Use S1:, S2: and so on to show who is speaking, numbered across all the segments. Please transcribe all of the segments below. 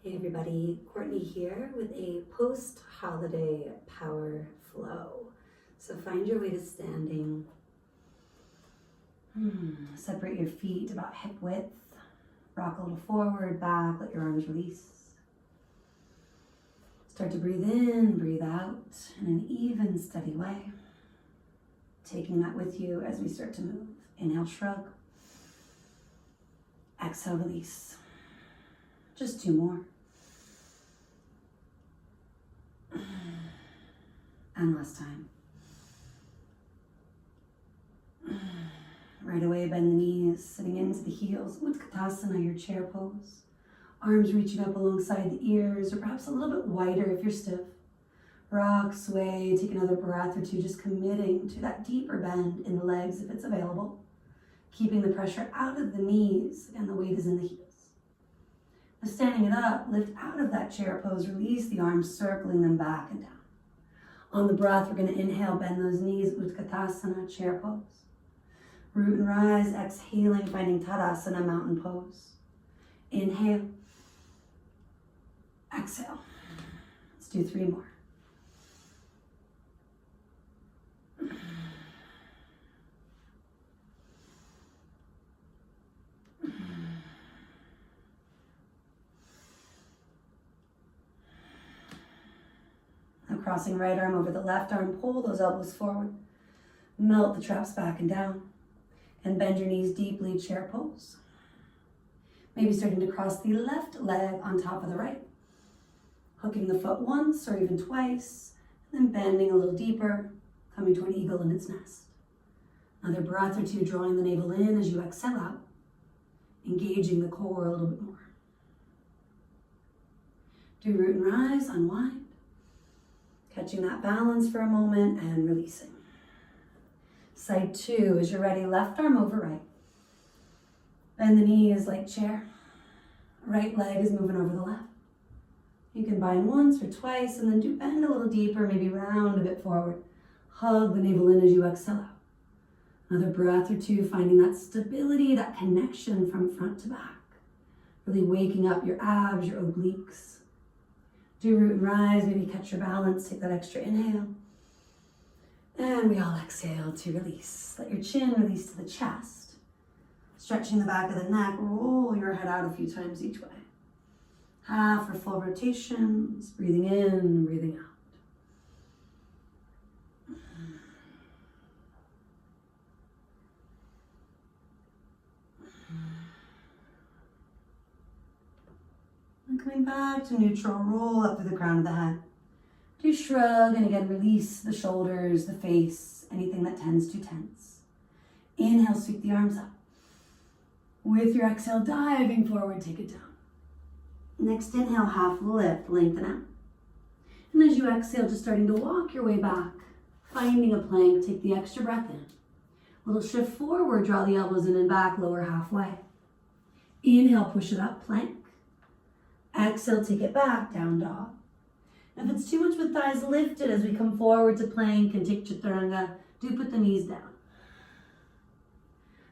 S1: Hey everybody, Courtney here with a post-holiday power flow. So find your way to standing. Separate your feet about hip width. Rock a little forward, back, let your arms release. Start to breathe in, breathe out in an even, steady way. Taking that with you as we start to move. Inhale, shrug. Exhale, release. Just two more. And last time. Right away, bend the knees, sitting into the heels. Utkatasana, your chair pose. Arms reaching up alongside the ears, or perhaps a little bit wider if you're stiff. Rock, sway, take another breath or two, just committing to that deeper bend in the legs if it's available. Keeping the pressure out of the knees, and the weight is in the heels. Now standing it up, lift out of that chair pose, release the arms, circling them back and down. On the breath, we're going to inhale, bend those knees, Utkatasana, chair pose. Root and rise, exhaling, finding Tadasana, mountain pose. Inhale. Exhale. Let's do three more. Now crossing right arm over the left arm, pull those elbows forward. Melt the traps back and down. And bend your knees deeply, chair pose. Maybe starting to cross the left leg on top of the right. Hooking the foot once or even twice, and then bending a little deeper, coming to an eagle in its nest. Another breath or two, drawing the navel in as you exhale out, engaging the core a little bit more. Do root and rise, unwind. Catching that balance for a moment and releasing. Side two, as you're ready, left arm over right. Bend the knees like chair. Right leg is moving over the left. You can bind once or twice and then do bend a little deeper, maybe round a bit forward. Hug the navel in as you exhale out. Another breath or two, finding that stability, that connection from front to back. Really waking up your abs, your obliques. Do root and rise, maybe catch your balance, take that extra inhale. And we all exhale to release. Let your chin release to the chest. Stretching the back of the neck, roll your head out a few times each way. Half or full rotations, breathing in, breathing out. And coming back to neutral, roll up through the crown of the head. Do shrug, and again, release the shoulders, the face, anything that tends to tense. Inhale, sweep the arms up. With your exhale, diving forward, take it down. Next inhale, half lift, lengthen out. And as you exhale, just starting to walk your way back, finding a plank, take the extra breath in. A little shift forward, draw the elbows in and back, lower halfway. Inhale, push it up, plank. Exhale, take it back, down dog. If it's too much with thighs lifted as we come forward to plank and take chaturanga, do put the knees down.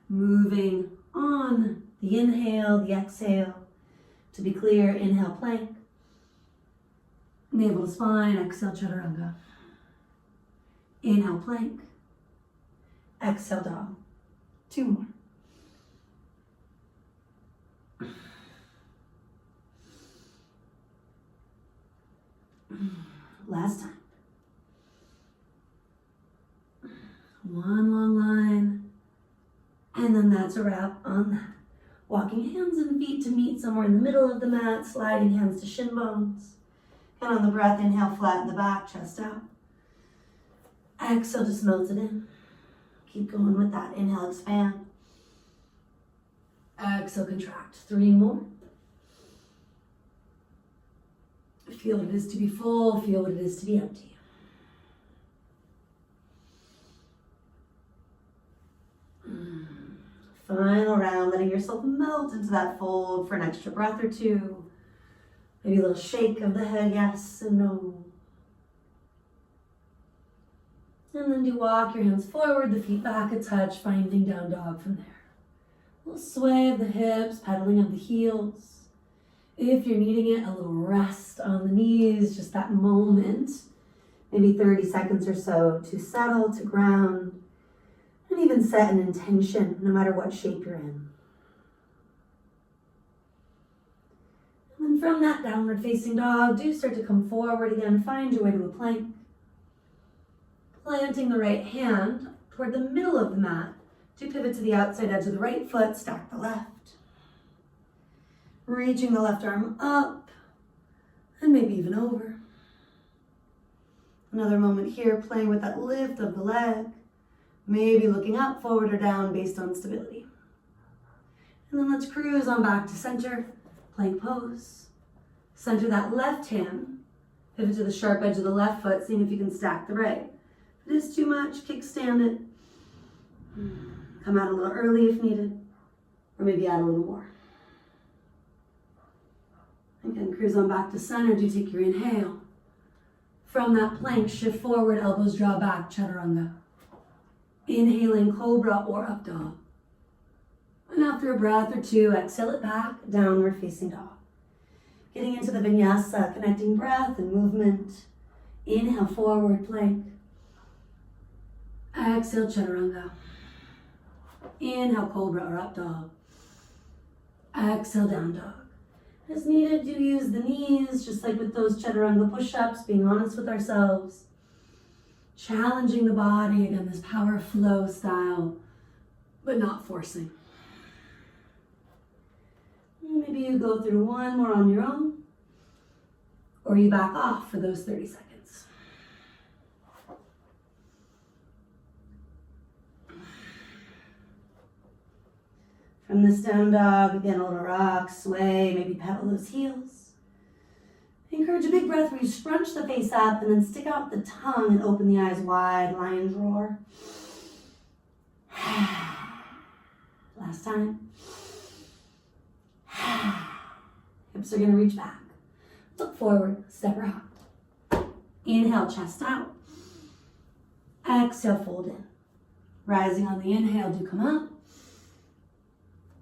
S1: Moving on the inhale, the exhale. To be clear, inhale, plank. Navel to spine, exhale, chaturanga. Inhale, plank. Exhale, dog. Two more. Last time. One long line. And then that's a wrap on that. Walking hands and feet to meet somewhere in the middle of the mat, sliding hands to shin bones. And on the breath, inhale, flatten the back, chest out. Exhale, just melt it in. Keep going with that. Inhale, expand. Exhale, contract. Three more. Feel what it is to be full, feel what it is to be empty. Final round, letting yourself melt into that fold for an extra breath or two. Maybe a little shake of the head, yes and no. And then do walk your hands forward, the feet back a touch, finding down dog from there. A little sway of the hips, pedaling of the heels. If you're needing it, a little rest on the knees, just that moment, maybe 30 seconds or so to settle, to ground, and even set an intention no matter what shape you're in. And then from that downward facing dog, do start to come forward again. Find your way to a plank. Planting the right hand toward the middle of the mat. Do pivot to the outside edge of the right foot, stack the left. Reaching the left arm up and maybe even over. Another moment here, playing with that lift of the leg. Maybe looking up, forward, or down based on stability. And then let's cruise on back to center, plank pose. Center that left hand. Pivot to the sharp edge of the left foot, seeing if you can stack the right. If it is too much, kickstand it. Come out a little early if needed, or maybe add a little more. Again, cruise on back to center. Do take your inhale. From that plank, shift forward, elbows draw back, chaturanga. Inhaling cobra or up dog. And after a breath or two, exhale it back, downward facing dog. Getting into the vinyasa, connecting breath and movement. Inhale, forward plank. Exhale, chaturanga. Inhale, cobra or up dog. Exhale, down dog. As needed, do use the knees, just like with those chaturanga push-ups, being honest with ourselves. Challenging the body, again, this power flow style, but not forcing. Maybe you go through one more on your own, or you back off for those 30 seconds. From this down dog, again, a little rock, sway, maybe pedal those heels. Encourage a big breath where you scrunch the face up and then stick out the tongue and open the eyes wide, lion's roar. Last time. Hips are gonna reach back. Look forward, step or hop. Inhale, chest out. Exhale, fold in. Rising on the inhale, do come up.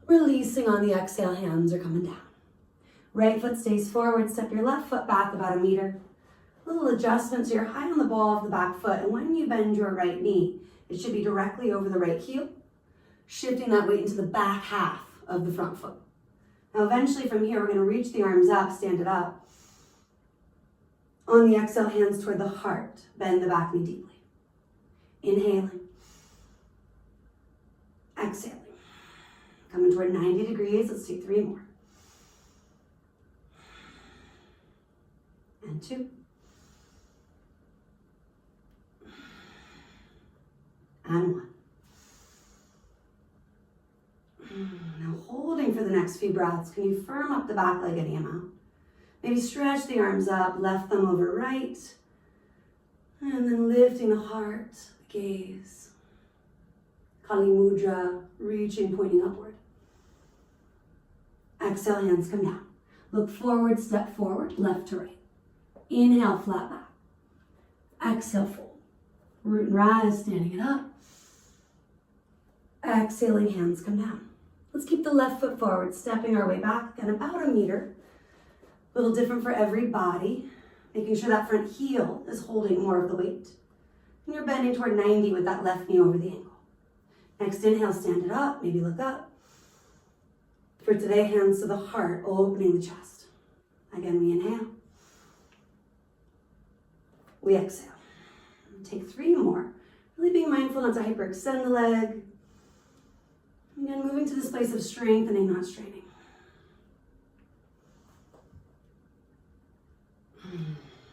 S1: Releasing on the exhale, hands are coming down. Right foot stays forward, step your left foot back about 1 meter. Little adjustment so you're high on the ball of the back foot, and when you bend your right knee, it should be directly over the right heel, shifting that weight into the back half of the front foot. Now eventually from here, we're gonna reach the arms up, stand it up. On the exhale, hands toward the heart, bend the back knee deeply. Inhaling. Exhaling. Coming toward 90 degrees, let's take 3 more. And 2. And 1. Now holding for the next few breaths, can you firm up the back leg any amount? Maybe stretch the arms up, left thumb over right, and then lifting the heart, the gaze. Kali Mudra, reaching, pointing upward. Exhale, hands come down. Look forward, step forward, left to right. Inhale, flat back. Exhale, fold. Root and rise, standing it up. Exhaling, hands come down. Let's keep the left foot forward, stepping our way back, again, about 1 meter. A little different for every body. Making sure that front heel is holding more of the weight. And you're bending toward 90 with that left knee over the ankle. Next inhale, stand it up, maybe look up. For today, hands to the heart, opening the chest. Again, we inhale. We exhale. Take 3 more. Really being mindful not to hyperextend the leg. Again, moving to this place of strengthening, not straining.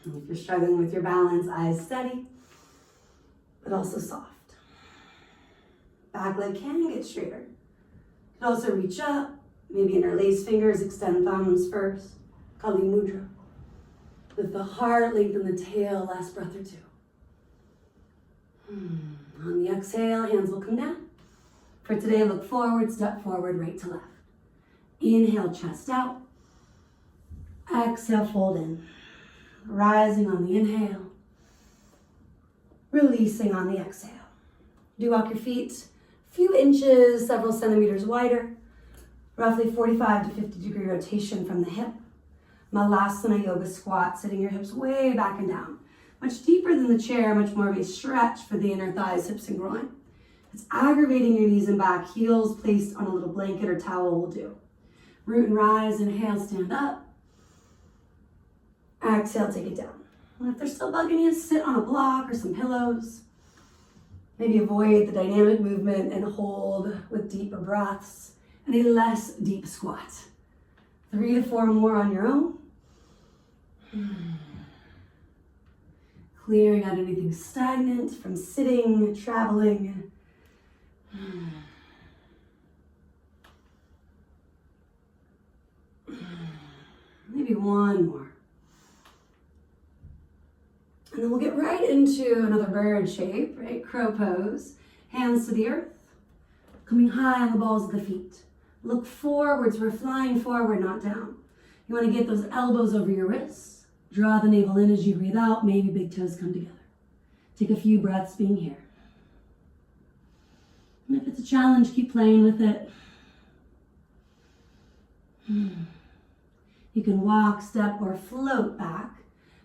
S1: And if you're struggling with your balance, eyes steady, but also soft. Back leg can get straighter. You can also reach up, maybe interlace fingers, extend thumbs first. Kali Mudra. With the heart, lengthen the tail, last breath or 2. On the exhale, hands will come down. For today, look forward, step forward, right to left. Inhale, chest out. Exhale, fold in. Rising on the inhale. Releasing on the exhale. Do walk your feet a few inches, several centimeters wider. Roughly 45 to 50 degree rotation from the hip. Malasana yoga squat, sitting your hips way back and down. Much deeper than the chair, much more of a stretch for the inner thighs, hips, and groin. It's aggravating your knees and back, heels placed on a little blanket or towel will do. Root and rise, inhale, stand up. Exhale, take it down. And if they're still bugging you, sit on a block or some pillows. Maybe avoid the dynamic movement and hold with deeper breaths and a less deep squat. 3 to 4 more on your own. Clearing out anything stagnant from sitting, traveling. Maybe one more. And then we'll get right into another bird shape, right? Crow pose. Hands to the earth. Coming high on the balls of the feet. Look forwards. We're flying forward, not down. You want to get those elbows over your wrists. Draw the navel in as you breathe out. Maybe big toes come together. Take a few breaths being here. And if it's a challenge, keep playing with it. You can walk, step, or float back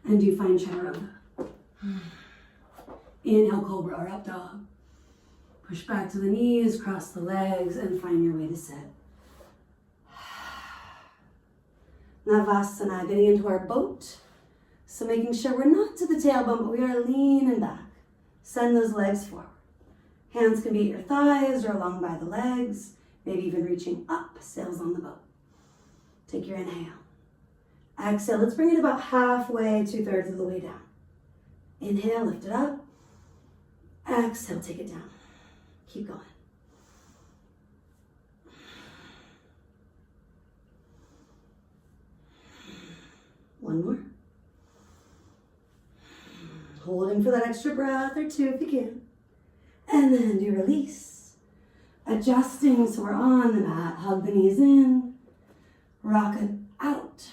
S1: and do fine chaturanga. Inhale, cobra or up dog. Push back to the knees, cross the legs, and find your way to sit. Navasana, getting into our boat. So making sure we're not to the tailbone, but we are leaning back. Send those legs forward. Hands can be at your thighs or along by the legs, maybe even reaching up, sails on the boat. Take your inhale. Exhale, let's bring it about halfway, 2/3 of the way down. Inhale, lift it up. Exhale, take it down. Keep going. One more. Holding for that extra breath or two if you can. And then do release. Adjusting so we're on the mat. Hug the knees in. Rock it out.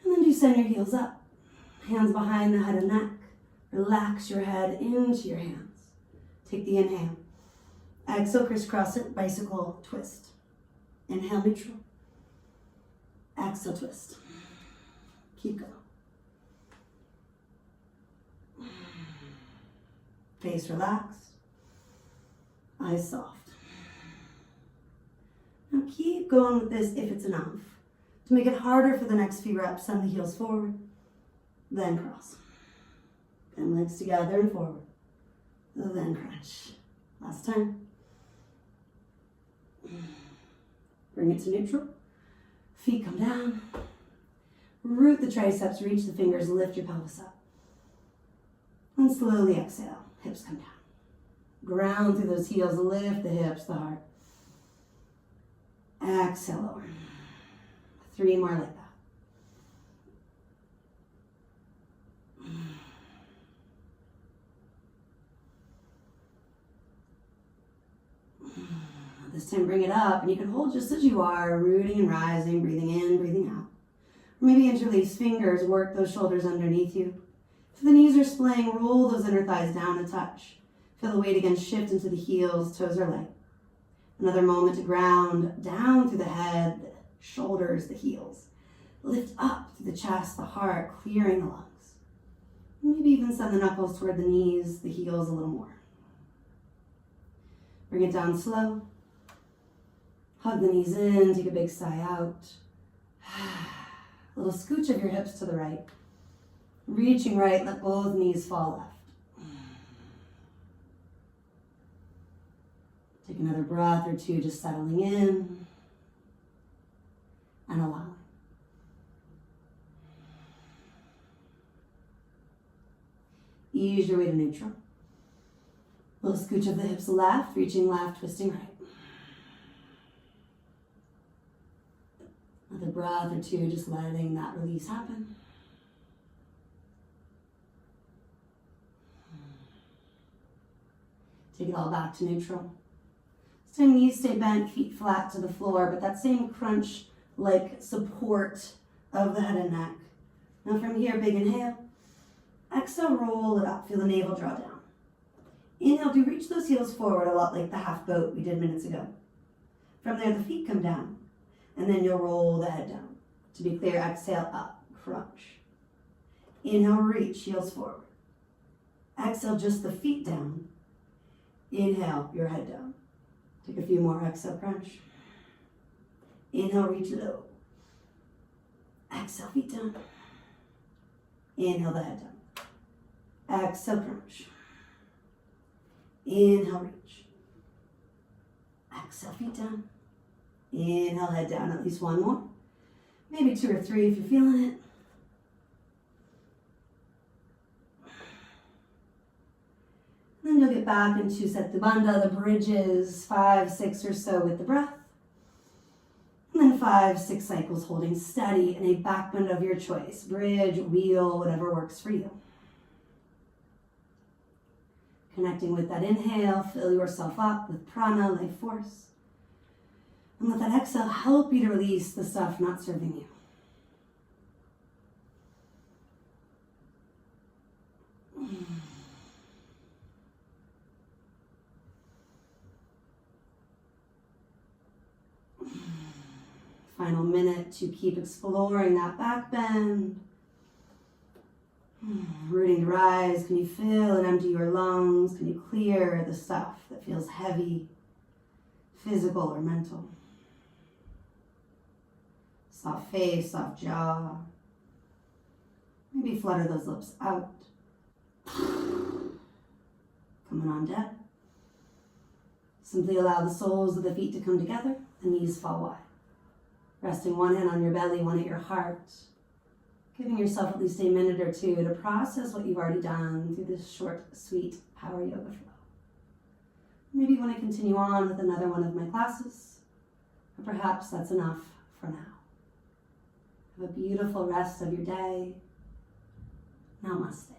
S1: And then do send your heels up. Hands behind the head and neck. Relax your head into your hands. Take the inhale. Exhale, crisscross it, bicycle twist. Inhale, neutral. Exhale, twist. Keep going. Face relaxed. Eyes soft. Now keep going with this if it's enough. To make it harder for the next few reps, send the heels forward, then cross. Then legs together and forward. Then crunch. Last time. Bring it to neutral. Feet come down. Root the triceps, reach the fingers, lift your pelvis up. And slowly exhale. Hips come down. Ground through those heels, lift the hips, the heart. Exhale, lower. 3 more like that. This time bring it up, and you can hold just as you are, rooting and rising, breathing in, breathing out. Or maybe interlace fingers, work those shoulders underneath you. If the knees are splaying, roll those inner thighs down a touch. Feel the weight again shift into the heels, toes are light. Another moment to ground down through the head, the shoulders, the heels. Lift up through the chest, the heart, clearing the lungs. Maybe even send the knuckles toward the knees, the heels a little more. Bring it down slow. Hug the knees in, take a big sigh out. A little scooch of your hips to the right. Reaching right, let both knees fall left. Take another breath or two, just settling in and allowing. Ease your way to neutral. Little scooch of the hips left, reaching left, twisting right. Another breath or two, just letting that release happen. Take it all back to neutral. This time knees stay bent, feet flat to the floor, but that same crunch-like support of the head and neck. Now from here, big inhale. Exhale, roll it up. Feel the navel draw down. Inhale, do reach those heels forward a lot like the half boat we did minutes ago. From there, the feet come down. And then you'll roll the head down. To be clear, exhale up, crunch. Inhale, reach, heels forward. Exhale, just the feet down. Inhale, your head down. Take a few more, exhale, crunch. Inhale, reach low. Exhale, feet down. Inhale, the head down. Exhale, crunch. Inhale, reach. Exhale, feet down. Inhale, head down. At least one more. Maybe 2 or 3 if you're feeling it. Then you'll get back into Setu Bandha, the bridges, 5, 6 or so with the breath. And then 5, 6 cycles holding steady in a back bend of your choice. Bridge, wheel, whatever works for you. Connecting with that inhale, fill yourself up with prana, life force. And let that exhale help you to release the stuff not serving you. Final minute to keep exploring that back bend. Rooting to rise. Can you fill and empty your lungs? Can you clear the stuff that feels heavy, physical or mental? Soft face, soft jaw. Maybe flutter those lips out. Coming on deck. Simply allow the soles of the feet to come together and knees fall wide. Resting one hand on your belly, one at your heart. Giving yourself at least a minute or 2 to process what you've already done through this short, sweet power yoga flow. Maybe you want to continue on with another one of my classes, or perhaps that's enough for now. Have a beautiful rest of your day. Namaste.